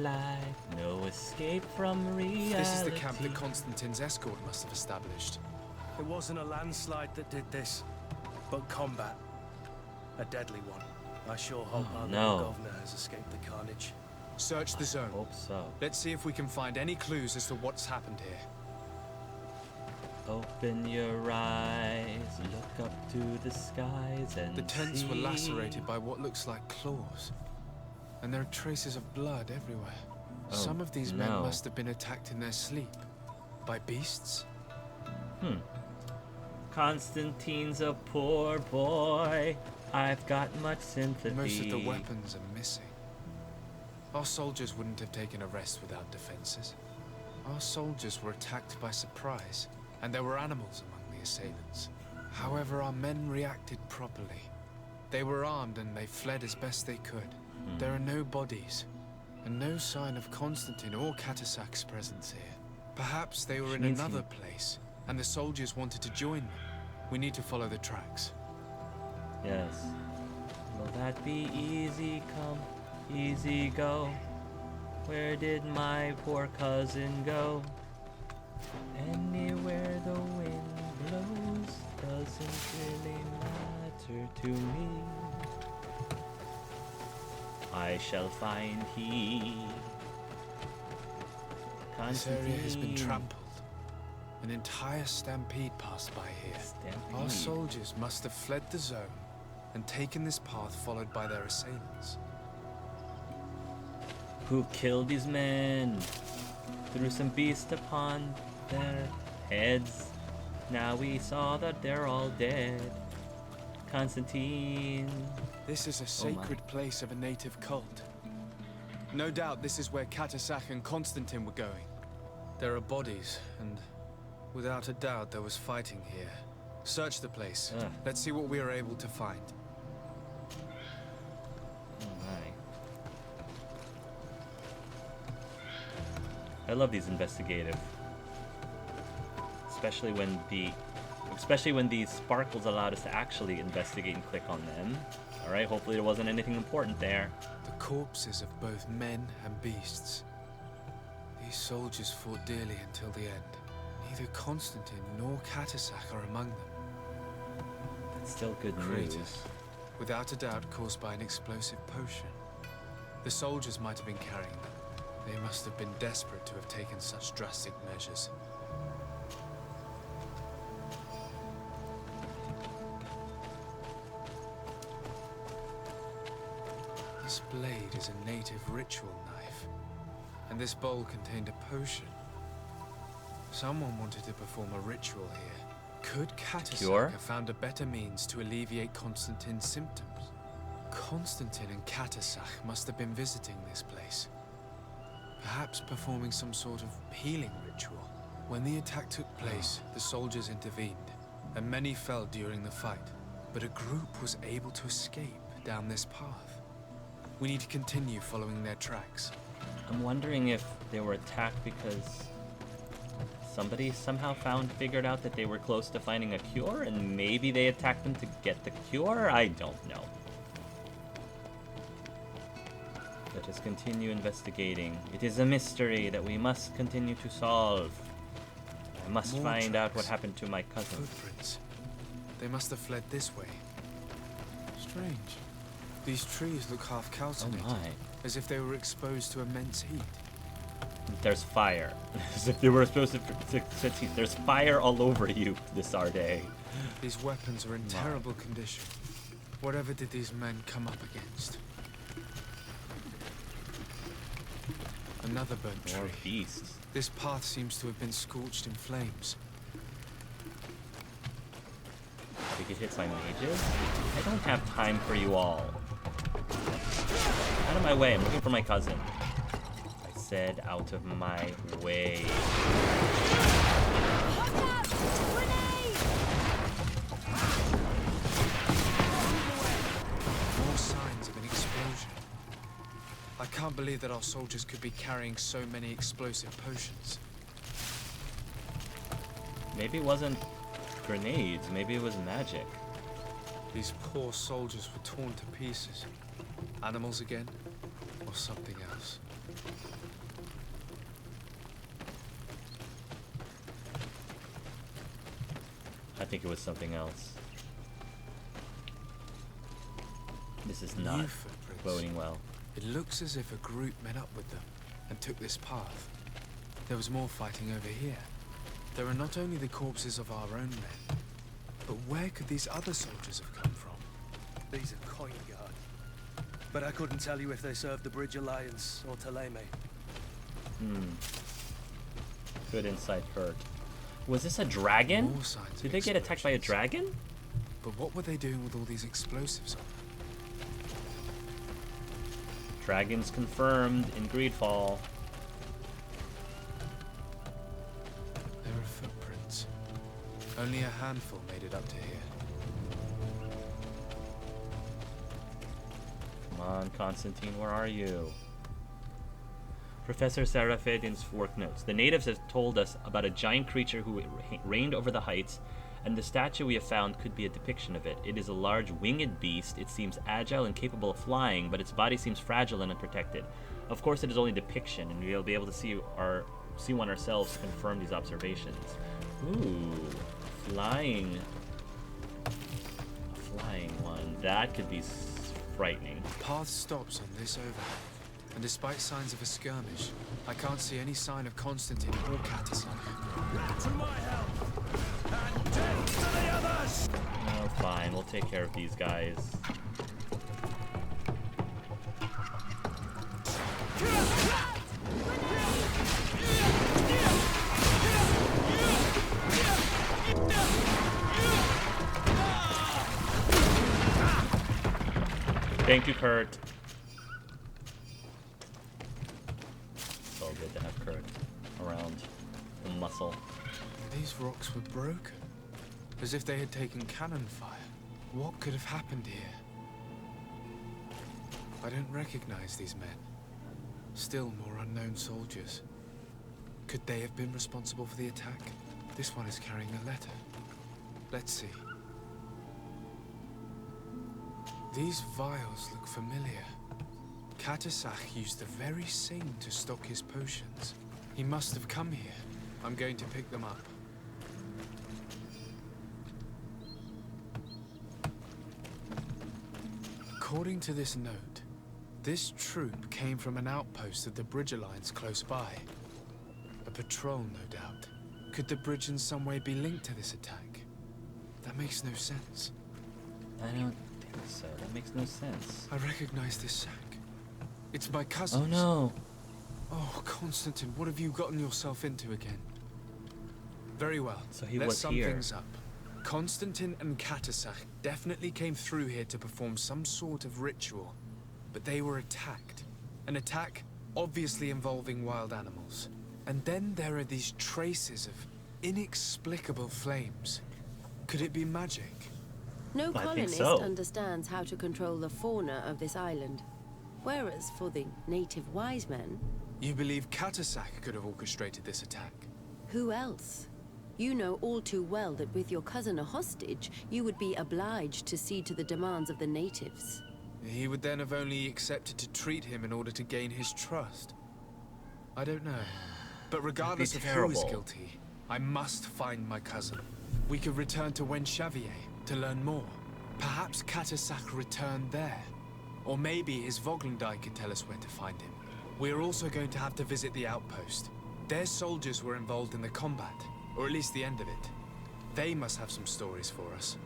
like no escape from reality. This is the camp that Constantine's escort must have established. It wasn't a landslide that did this, but combat. A deadly one. I sure hope our little governor has escaped the carnage. Search the zone. I hope so. Let's see if we can find any clues as to what's happened here. Open your eyes, look up to the skies and The tents were see. lacerated by what looks like claws. And there are traces of blood everywhere. Some of these men must have been attacked in their sleep. By beasts? Constantine's a poor boy. I've got much sympathy. Most of the weapons are missing. Our soldiers wouldn't have taken a rest without defenses. Our soldiers were attacked by surprise, and there were animals among the assailants. However, our men reacted properly. They were armed and they fled as best they could. There are no bodies, and no sign of Constantine or Catasac's presence here. Perhaps they were in another place, and the soldiers wanted to join them. We need to follow the tracks. Yes. Will that be easy come, easy go? Where did my poor cousin go? Anywhere the wind blows doesn't really matter to me. I shall find he. This area has been trampled. An entire stampede passed by here. Our soldiers must have fled the zone and taken this path followed by their assailants. Who killed these men? Threw some beast upon their heads. Now we saw that they're all dead. Constantine. This is a sacred place of a native cult. No doubt this is where Catasac and Constantine were going. There are bodies, and without a doubt there was fighting here. Search the place. Let's see what we are able to find. I love these investigative, especially when the sparkles allowed us to actually investigate and click on them. All right, hopefully there wasn't anything important there. The corpses of both men and beasts. These soldiers fought dearly until the end. Neither Constantine nor Catasac are among them. That's still good news. Without a doubt caused by an explosive potion. The soldiers might have been carrying them. They must have been desperate to have taken such drastic measures. This blade is a native ritual knife, and this bowl contained a potion. Someone wanted to perform a ritual here. Could Catasac have found a better means to alleviate Constantine's symptoms? Constantine and Catasac must have been visiting this place. Perhaps performing some sort of healing ritual. When the attack took place, the soldiers intervened, and many fell during the fight. But a group was able to escape down this path. We need to continue following their tracks. I'm wondering if they were attacked because somebody somehow figured out that they were close to finding a cure, and maybe they attacked them to get the cure? I don't know. Let us continue investigating. It is a mystery that we must continue to solve. I must find out what happened to my cousin. Footprints. They must have fled this way. Strange. These trees look half calcinated, as if they were exposed to immense heat. There's fire. As if they were supposed to heat. There's fire all over you this our day. These weapons are in terrible condition. Whatever did these men come up against? Another burnt tree. More beasts. This path seems to have been scorched in flames. We get hit by mages? I don't have time for you all. Out of my way, I'm looking for my cousin. I said out of my way. More signs of an explosion. I can't believe that our soldiers could be carrying so many explosive potions. Maybe it wasn't grenades, maybe it was magic. These poor soldiers were torn to pieces. Animals again? or something else. I think it was something else. This is not boding well. It looks as if a group met up with them and took this path. There was more fighting over here. There are not only the corpses of our own men, but where could these other soldiers have come from? These are coin guard. But I couldn't tell you if they served the Bridge Alliance or Taleme. Good insight, Kurt. Was this a dragon? More signs Did of they get attacked by a dragon? But what were they doing with all these explosives on them? Dragons confirmed in Greedfall. There are footprints. Only a handful made it up to here. Come on, Constantine, where are you? Professor Sarafedin's work notes. The natives have told us about a giant creature who reigned over the heights, and the statue we have found could be a depiction of it. It is a large winged beast. It seems agile and capable of flying, but its body seems fragile and unprotected. Of course, it is only depiction, and we'll be able to see one ourselves to confirm these observations. Ooh, flying one. That could be frightening. The path stops on this overhang, and despite signs of a skirmish, I can't see any sign of Constantine or Conastatin. To my help! And death to the others! Oh, fine. We'll take care of these guys. Thank you, Kurt. So good to have Kurt around the muscle. These rocks were broken, as if they had taken cannon fire. What could have happened here? I don't recognize these men. Still more unknown soldiers. Could they have been responsible for the attack? This one is carrying a letter. Let's see. These vials look familiar. Conastatin used the very same to stock his potions. He must have come here. I'm going to pick them up. According to this note, this troop came from an outpost of the Bridge Alliance close by. A patrol, no doubt. Could the bridge in some way be linked to this attack? That makes no sense. I don't think so. That makes no sense. I recognize this sack. It's my cousin's. Oh no. Oh, Constantine, what have you gotten yourself into again? Very well. So he Let's was sum here. things up. Constantine and Conastatin definitely came through here to perform some sort of ritual, but they were attacked. An attack obviously involving wild animals. And then there are these traces of inexplicable flames. Could it be magic? No I think colonist so. understands how to control the fauna of this island. Whereas for the native wise men, You believe Conastatin could have orchestrated this attack? who else? You know all too well that with your cousin a hostage, you would be obliged to cede to the demands of the natives. He would then have only accepted to treat him in order to gain his trust. I don't know. But regardless of who is terrible. guilty, I must find my cousin. We could return to Wen Xavier to learn more. Perhaps Conastatin returned there. Or maybe his Voglendai could tell us where to find him. We are also going to have to visit the outpost. Their soldiers were involved in the combat, or at least the end of it. They must have some stories for us.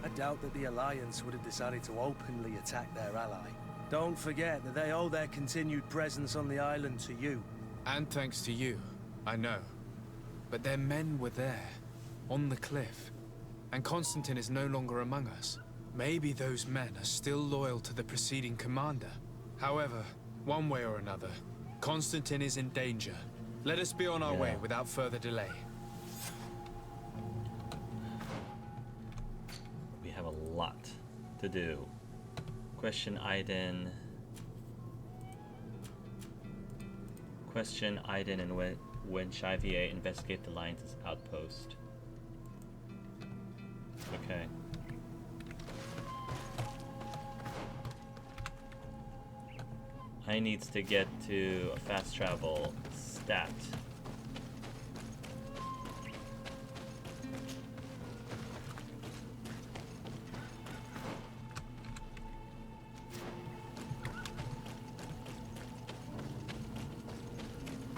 I doubt that the Alliance would have decided to openly attack their ally. Don't forget that they owe their continued presence on the island to you. And thanks to you, I know. But their men were there, on the cliff. And Constantine is no longer among us. Maybe those men are still loyal to the preceding commander. However, one way or another, Constantine is in danger. Let us be on our way without further delay. We have a lot to do. Question Aiden. Question Aiden and when Xavier investigate the Alliance's outpost. Okay. I need to get to a fast travel stat.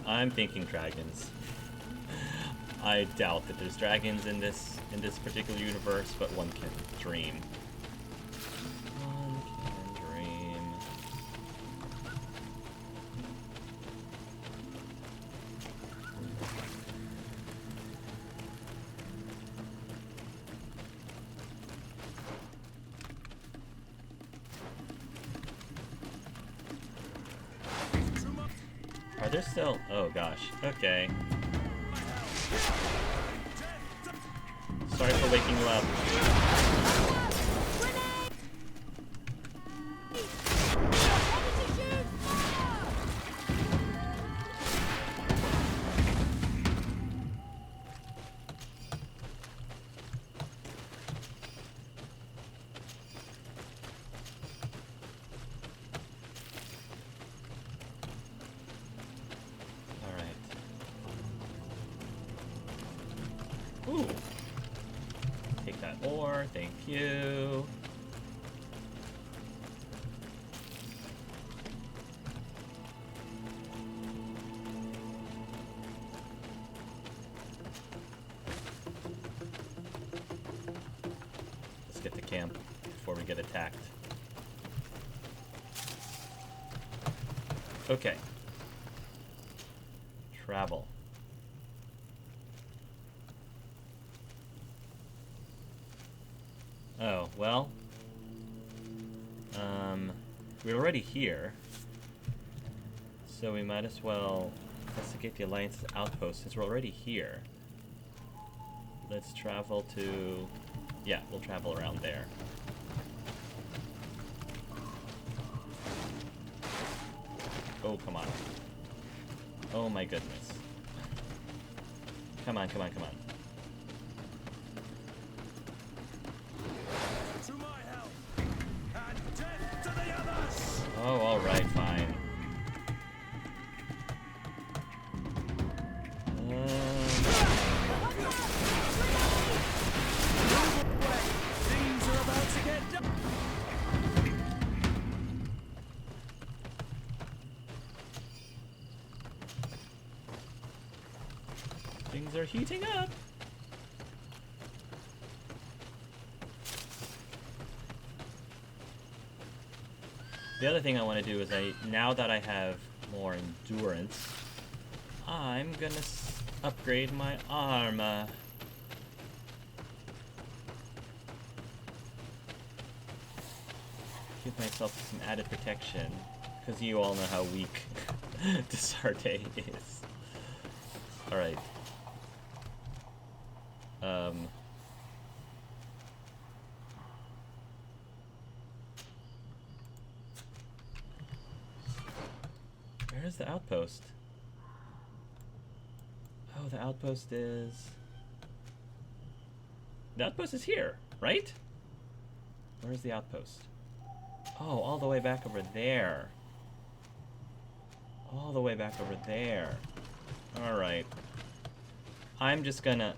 I'm thinking dragons. I doubt that there's dragons in this particular universe, but one can dream. One can dream. Are there still? Oh gosh. Okay. Sorry for waking you up. Ooh. Take that ore, thank you. Let's get to camp before we get attacked. Okay. Travel. Oh, well, we're already here, so we might as well investigate the Alliance's outpost since we're already here. Let's travel to, yeah, we'll travel around there. Oh, come on. Oh my goodness. Come on, come on, come on. Oh, alright, fine. Things are about to get done. Things are heating up. The other thing I want to do is now that I have more endurance, I'm gonna upgrade my armor. Give myself some added protection, because you all know how weak Desarte is. Alright. Where's the outpost? Oh, the outpost is... The outpost is here, right? Where's the outpost? Oh, all the way back over there. All the way back over there. Alright. I'm just gonna...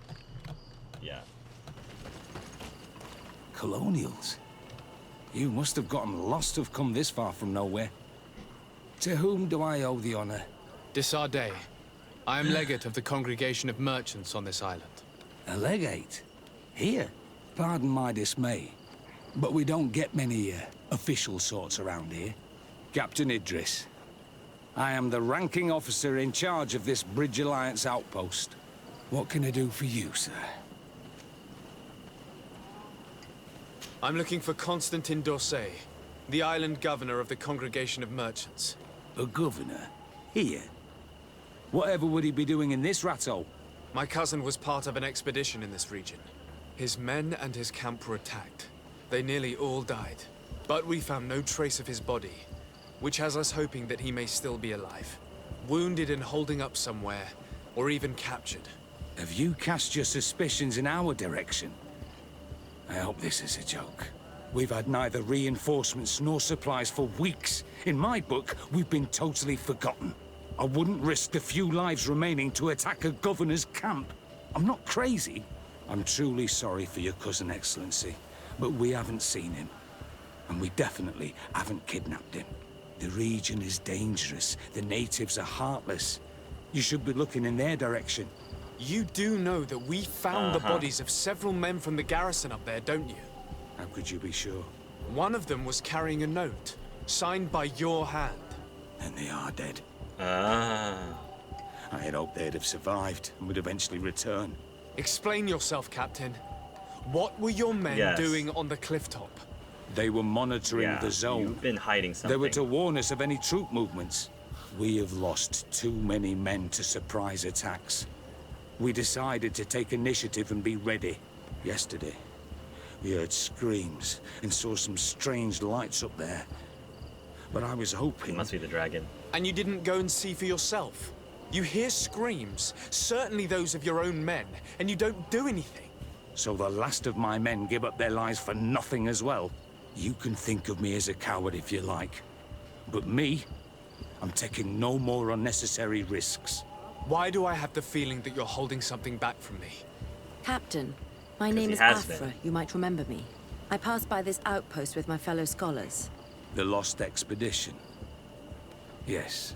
Yeah. Colonials? You must have gotten lost to have come this far from nowhere. To whom do I owe the honor? Desardet. I am legate of the Congregation of Merchants on this island. A legate? Here? Pardon my dismay, but we don't get many official sorts around here. Captain Idris. I am the ranking officer in charge of this Bridge Alliance outpost. What can I do for you, sir? I'm looking for Constantin Dorset, the island governor of the Congregation of Merchants. A governor? Here? Whatever would he be doing in this rattle? My cousin was part of an expedition in this region. His men and his camp were attacked. They nearly all died. But we found no trace of his body, which has us hoping that he may still be alive. Wounded and holding up somewhere, or even captured. Have you cast your suspicions in our direction? I hope this is a joke. We've had neither reinforcements nor supplies for weeks. In my book, we've been totally forgotten. I wouldn't risk the few lives remaining to attack a governor's camp. I'm not crazy. I'm truly sorry for your cousin, Excellency, but we haven't seen him. And we definitely haven't kidnapped him. The region is dangerous. The natives are heartless. You should be looking in their direction. You do know that we found the bodies of several men from the garrison up there, don't you? How could you be sure? One of them was carrying a note, signed by your hand. And they are dead. Ah. I had hoped they'd have survived and would eventually return. Explain yourself, Captain. What were your men doing on the cliff top? They were monitoring the zone. You've been hiding something. They were to warn us of any troop movements. We have lost too many men to surprise attacks. We decided to take initiative and be ready. Yesterday, we heard screams and saw some strange lights up there. But I was hoping... It must be the dragon. And you didn't go and see for yourself? You hear screams, certainly those of your own men, and you don't do anything. So the last of my men give up their lives for nothing as well? You can think of me as a coward if you like. But me, I'm taking no more unnecessary risks. Why do I have the feeling that you're holding something back from me? Captain, my name is Afra. You might remember me. I passed by this outpost with my fellow scholars. The Lost Expedition. Yes,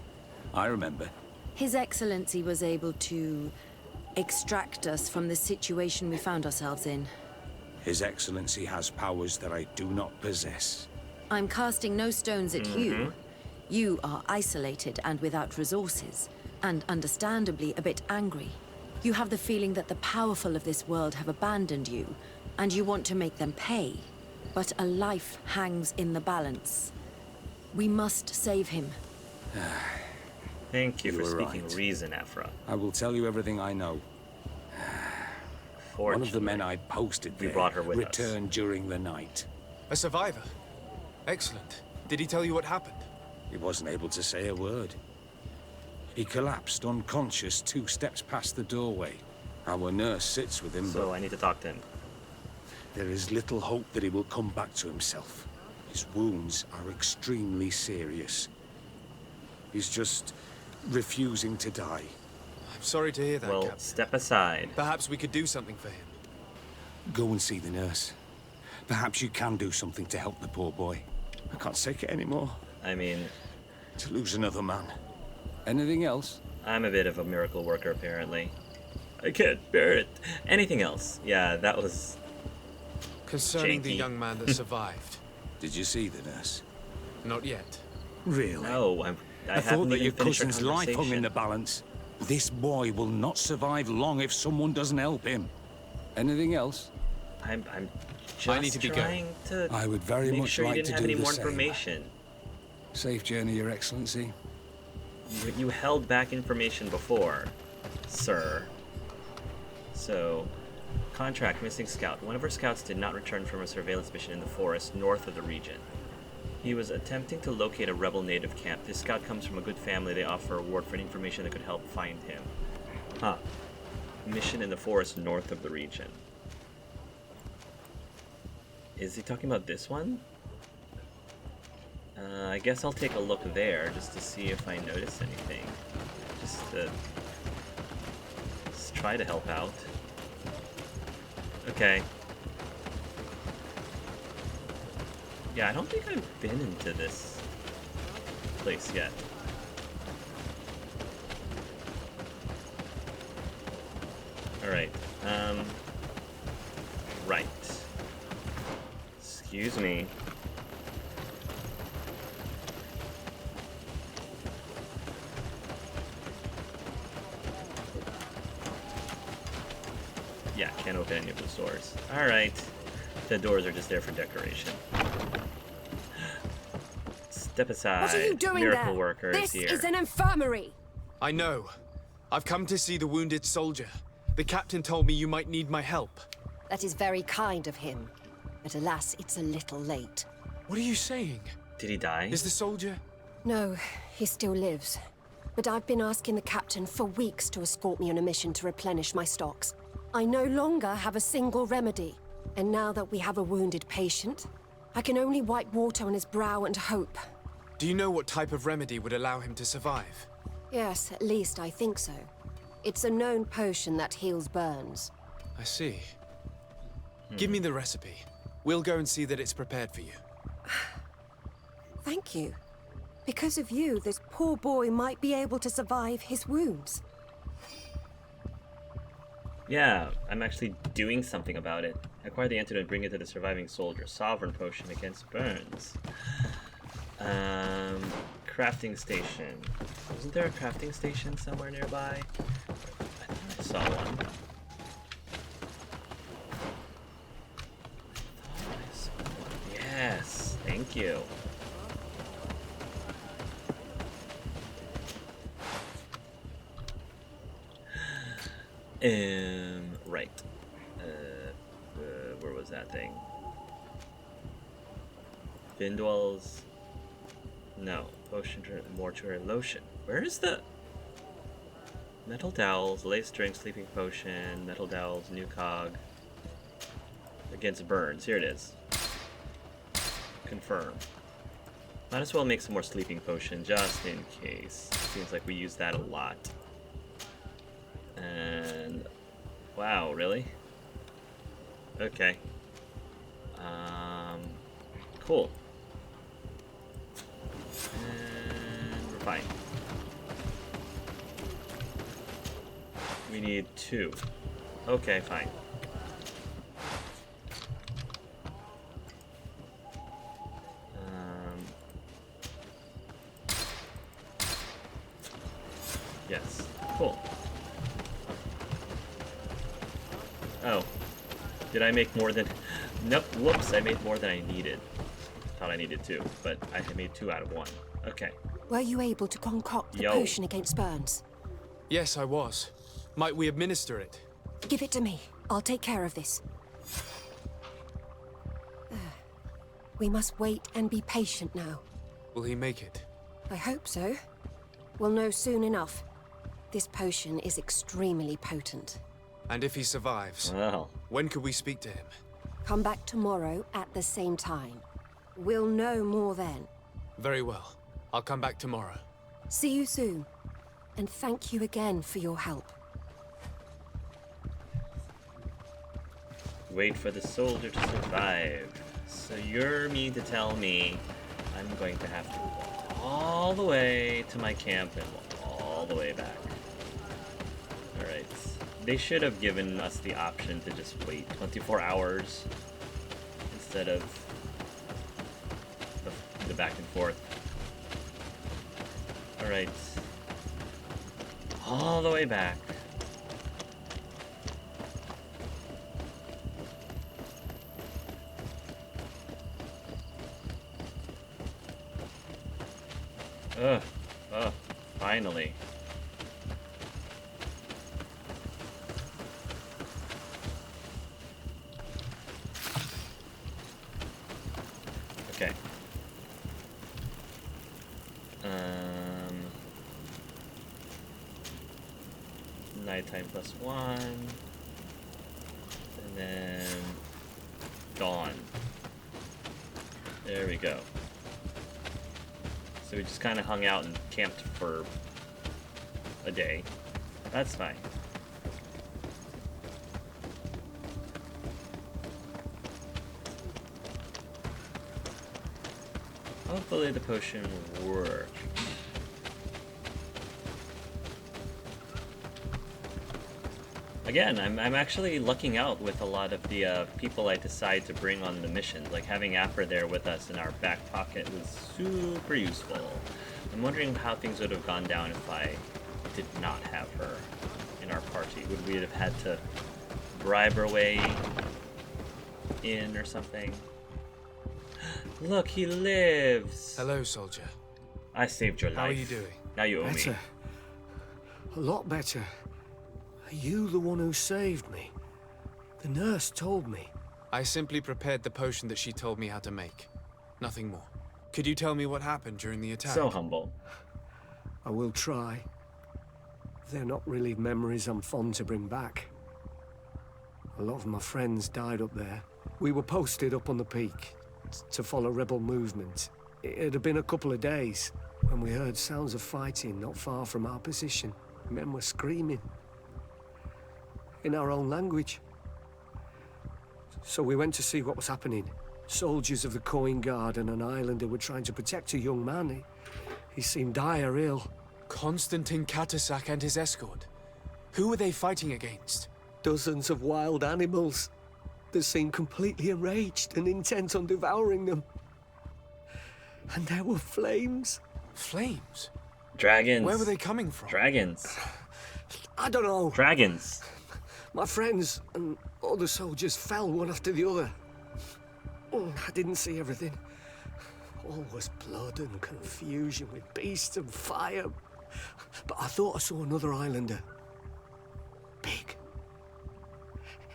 I remember. His Excellency was able to extract us from the situation we found ourselves in. His Excellency has powers that I do not possess. I'm casting no stones at you. You are isolated and without resources, and understandably a bit angry. You have the feeling that the powerful of this world have abandoned you, and you want to make them pay. But a life hangs in the balance. We must save him. Thank you for speaking reason, Afra. I will tell you everything I know. One of the men I posted there brought her with returned during the night. A survivor? Excellent. Did he tell you what happened? He wasn't able to say a word. He collapsed unconscious 2 steps past the doorway. Our nurse sits with him, So I need to talk to him. There is little hope that he will come back to himself. His wounds are extremely serious. He's just refusing to die. I'm sorry to hear that, Well, Captain. step aside. Perhaps we could do something for him. Go and see the nurse. Perhaps you can do something to help the poor boy. I can't take it anymore. I mean... To lose another man. Anything else? I'm a bit of a miracle worker, apparently. I can't bear it. Anything else? Yeah, that was... Concerning the janky. young man that survived. Did you see the nurse? Not yet. Really? No, I thought haven't that even your finished our cousin's life hung in conversation. the balance. This boy will not survive long if someone doesn't help him. Anything else? I'm just I need to be trying to I would very make much sure like you to didn't have do any the more same. information. Safe journey, Your Excellency. You held back information before, sir. So, contract missing scout. One of our scouts did not return from a surveillance mission in the forest north of the region. He was attempting to locate a rebel native camp. This scout comes from a good family. They offer a reward for any information that could help find him. Huh. Mission in the forest north of the region. Is he talking about this one? I guess I'll take a look there just to see if I notice anything. Just to try to help out. Okay. Yeah, I don't think I've been into this place yet. Alright, right. Excuse me. Yeah, can't open any of those doors. Alright. The doors are just there for decoration. Step aside. What are you doing Miracle there? worker This is here. is an infirmary. I know. I've come to see the wounded soldier. The captain told me you might need my help. That is very kind of him. But alas, it's a little late. What are you saying? Did he die? Is the soldier... No, he still lives. But I've been asking the captain for weeks to escort me on a mission to replenish my stocks. I no longer have a single remedy. And now that we have a wounded patient, I can only wipe water on his brow and hope. Do you know what type of remedy would allow him to survive? Yes, at least I think so. It's a known potion that heals burns. I see. Give me the recipe. We'll go and see that it's prepared for you. Thank you. Because of you, this poor boy might be able to survive his wounds. Yeah, I'm actually doing something about it. Acquire the antidote and bring it to the surviving soldier. Sovereign potion against burns. Crafting station. Wasn't there a crafting station somewhere nearby? I thought I saw one. Yes, thank you. Right. Where was that thing? Vindwell's... No. Potion, mortuary lotion. Where is the... Metal dowels, lace drink, sleeping potion, metal dowels, new cog. Against burns. Here it is. Confirm. Might as well make some more sleeping potion just in case. Seems like we use that a lot. And... Wow, really? Okay. Cool. And we're fine. We need 2. Okay, fine. Yes. Cool. Oh. Did I make more than... Nope. Whoops. I made more than I needed. Thought I needed 2, but I made 2 out of 1. Okay. Were you able to concoct the potion against burns? Yes, I was. Might we administer it? Give it to me. I'll take care of this. We must wait and be patient now. Will he make it? I hope so. We'll know soon enough. This potion is extremely potent. And if he survives, Well. When could we speak to him? Come back tomorrow at the same time. We'll know more then. Very well. I'll come back tomorrow. See you soon. And thank you again for your help. Wait for the soldier to survive. So you're mean to tell me I'm going to have to walk all the way to my camp and walk all the way back. Alright. They should have given us the option to just wait 24 hours instead of the back and forth. Alright. All the way back. Finally. Okay. Nighttime +1. And then dawn. There we go. So we just kind of hung out and camped for a day. That's fine. Hopefully the potion will work. Again, I'm actually lucking out with a lot of the people I decide to bring on the missions. Like having Afra there with us in our back pocket was super useful. I'm wondering how things would have gone down if I did not have her in our party. Would we have had to bribe her way in or something? Look, he lives! Hello, soldier. I saved your life. How are you doing? Now you owe Better. me. A lot better. Are you the one who saved me? The nurse told me. I simply prepared the potion that she told me how to make. Nothing more. Could you tell me what happened during the attack? So humble. I will try. They're not really memories I'm fond to bring back. A lot of my friends died up there. We were posted up on the peak. to follow rebel movement. It had been a couple of days when we heard sounds of fighting not far from our position. Men were screaming in our own language. So we went to see what was happening. Soldiers of the Coin Guard and an islander were trying to protect a young man. He seemed dire ill. Constantine Katasak and his escort. Who were they fighting against? Dozens of wild animals. They seemed completely enraged and intent on devouring them. And there were flames. Flames? Dragons. Where were they coming from? Dragons. I don't know. Dragons. My friends and all the soldiers fell one after the other. I didn't see everything. All was blood and confusion with beasts and fire. But I thought I saw another islander. Big.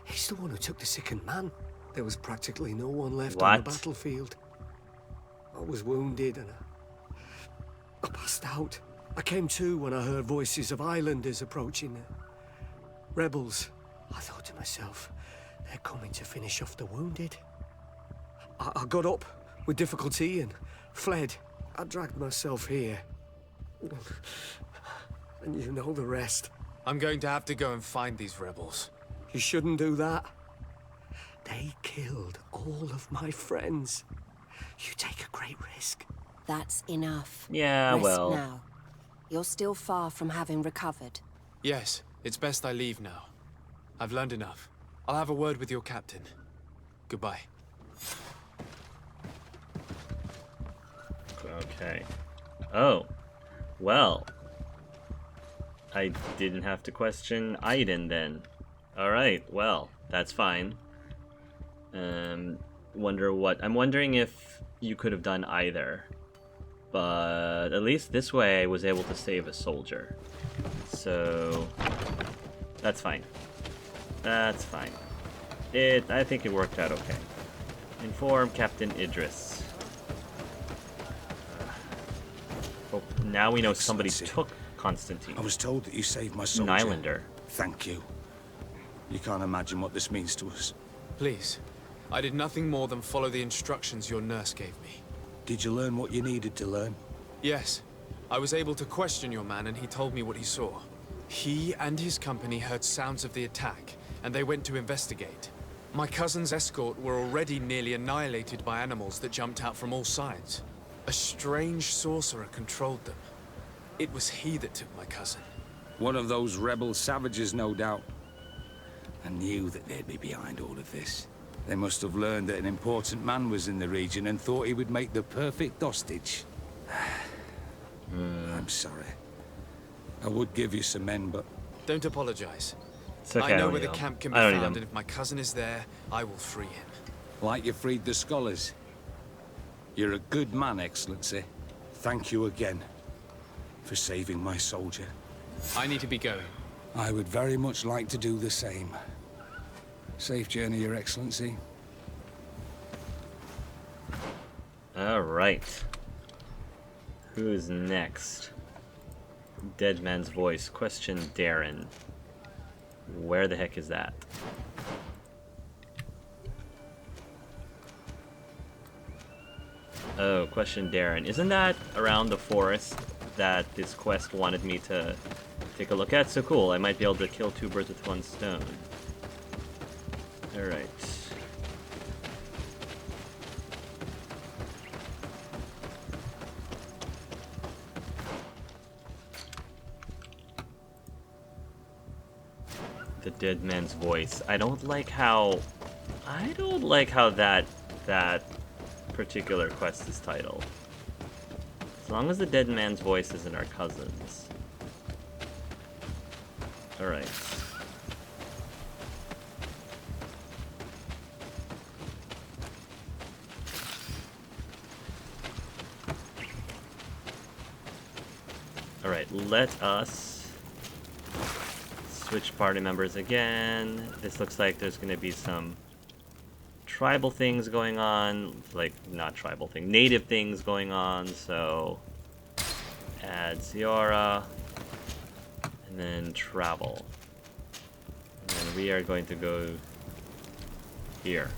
He's the one who took the sickened man. There was practically no one left on the battlefield. I was wounded and I passed out. I came to when I heard voices of islanders approaching. Rebels. I thought to myself, they're coming to finish off the wounded. I got up with difficulty and fled. I dragged myself here. And you know the rest. I'm going to have to go and find these rebels. You shouldn't do that. They killed all of my friends. You take a great risk. That's enough. Yeah, Rest well. now. You're still far from having recovered. Yes, it's best I leave now. I've learned enough. I'll have a word with your captain. Goodbye. Okay. Oh. Well. I didn't have to question Aiden then. Alright, well, that's fine. I'm wondering if you could have done either. But at least this way I was able to save a soldier. So that's fine. That's fine. I think it worked out okay. Inform Captain Idris. Oh, now we know somebody took Constantine. I was told that you saved my soldier. An islander. Thank you. You can't imagine what this means to us. Please. I did nothing more than follow the instructions your nurse gave me. Did you learn what you needed to learn? Yes. I was able to question your man and he told me what he saw. He and his company heard sounds of the attack, and they went to investigate. My cousin's escort were already nearly annihilated by animals that jumped out from all sides. A strange sorcerer controlled them. It was he that took my cousin. One of those rebel savages, no doubt. I knew that they'd be behind all of this. They must have learned that an important man was in the region and thought he would make the perfect hostage. I'm sorry. I would give you some men, but... Don't apologize. It's okay, I know where the camp can be I don't need found, them. and if my cousin is there, I will free him. like you freed the scholars. You're a good man, Excellency. Thank you again for saving my soldier. I need to be going. I would very much like to do the same. Safe journey, Your Excellency. All right. Who's next? Dead man's voice. Question Darren. Where the heck is that? Oh, question Darren. Isn't that around the forest that this quest wanted me to take a look at? So cool, I might be able to kill two birds with one stone. Alright. The dead man's voice. I don't like how that particular quest is titled. As long as the dead man's voice isn't our cousin's. Alright. Alright, let us switch party members again. This looks like there's going to be some tribal things going on, like, not tribal thing, native things going on, so add Ziora, and then travel. And then we are going to go here.